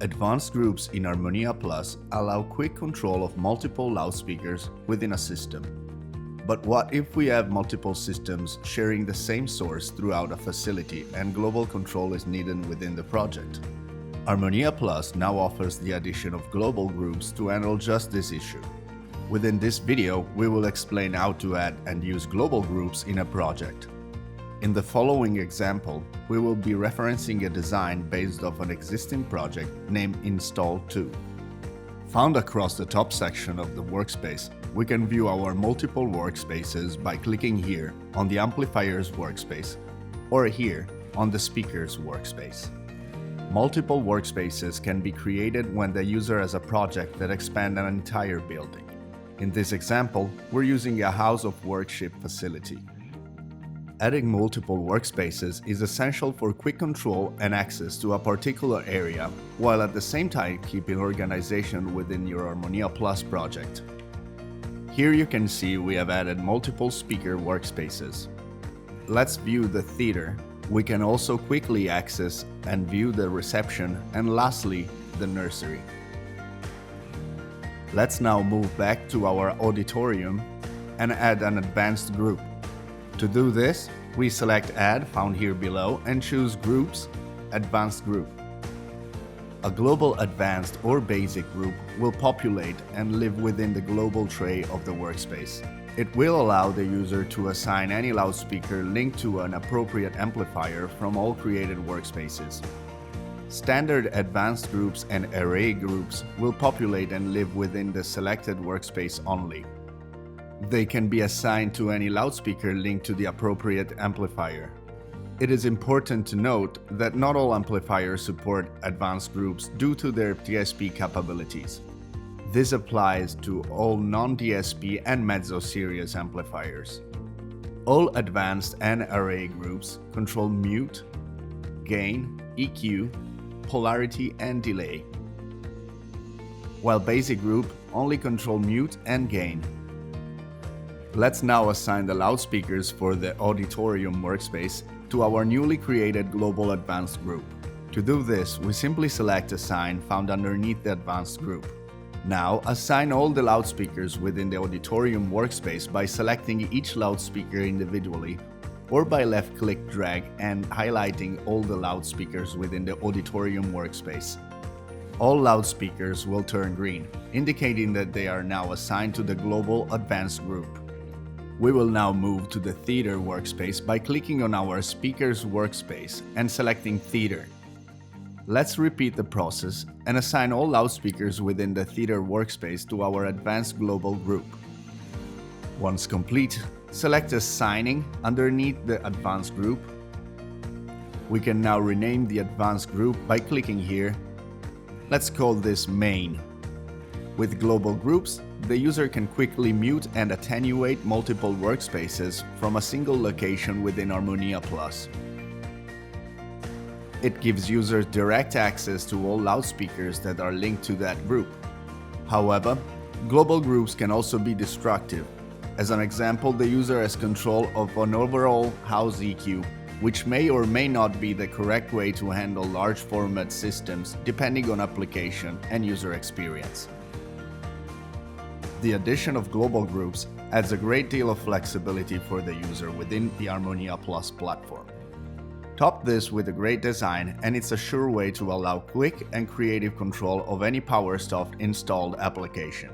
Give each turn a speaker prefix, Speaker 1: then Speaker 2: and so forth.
Speaker 1: Advanced groups in ArmoníaPlus allow quick control of multiple loudspeakers within a system. But what if we have multiple systems sharing the same source throughout a facility and global control is needed within the project? ArmoníaPlus now offers the addition of global groups to handle just this issue. Within this video, we will explain how to add and use global groups in a project. In the following example, we will be referencing a design based off an existing project named Install2. Found across the top section of the workspace, we can view our multiple workspaces by clicking here on the amplifiers workspace or here on the speakers workspace. Multiple workspaces can be created when the user has a project that expands an entire building. In this example, we're using a house of worship facility. Adding multiple workspaces is essential for quick control and access to a particular area, while at the same time keeping organization within your ArmoníaPlus project. Here you can see we have added multiple speaker workspaces. Let's view the theater. We can also quickly access and view the reception and lastly, the nursery. Let's now move back to our auditorium and add an advanced group. To do this, we select Add found here below and choose Groups, Advanced Group. A global advanced or basic group will populate and live within the global tray of the workspace. It will allow the user to assign any loudspeaker linked to an appropriate amplifier from all created workspaces. Standard advanced groups and array groups will populate and live within the selected workspace only. They can be assigned to any loudspeaker linked to the appropriate amplifier. It is important to note that not all amplifiers support advanced groups due to their DSP capabilities. This applies to all non-DSP and mezzo series amplifiers. All advanced and array groups control mute, gain, EQ, polarity, and delay, while basic group only control mute and gain. Let's now assign the loudspeakers for the auditorium workspace to our newly created global advanced group. To do this, we simply select Assign found underneath the advanced group. Now, assign all the loudspeakers within the auditorium workspace by selecting each loudspeaker individually or by left-click drag and highlighting all the loudspeakers within the auditorium workspace. All loudspeakers will turn green, indicating that they are now assigned to the global advanced group. We will now move to the theater workspace by clicking on our speakers workspace and selecting theater. Let's repeat the process and assign all loudspeakers within the theater workspace to our advanced global group. Once complete, select Assigning underneath the advanced group. We can now rename the advanced group by clicking here. Let's call this Main. With global groups, the user can quickly mute and attenuate multiple workspaces from a single location within ArmoníaPlus. It gives users direct access to all loudspeakers that are linked to that group. However, global groups can also be destructive. As an example, the user has control of an overall house EQ, which may or may not be the correct way to handle large format systems depending on application and user experience. The addition of global groups adds a great deal of flexibility for the user within the ArmoníaPlus platform. Top this with a great design, and it's a sure way to allow quick and creative control of any PowerSoft installed application.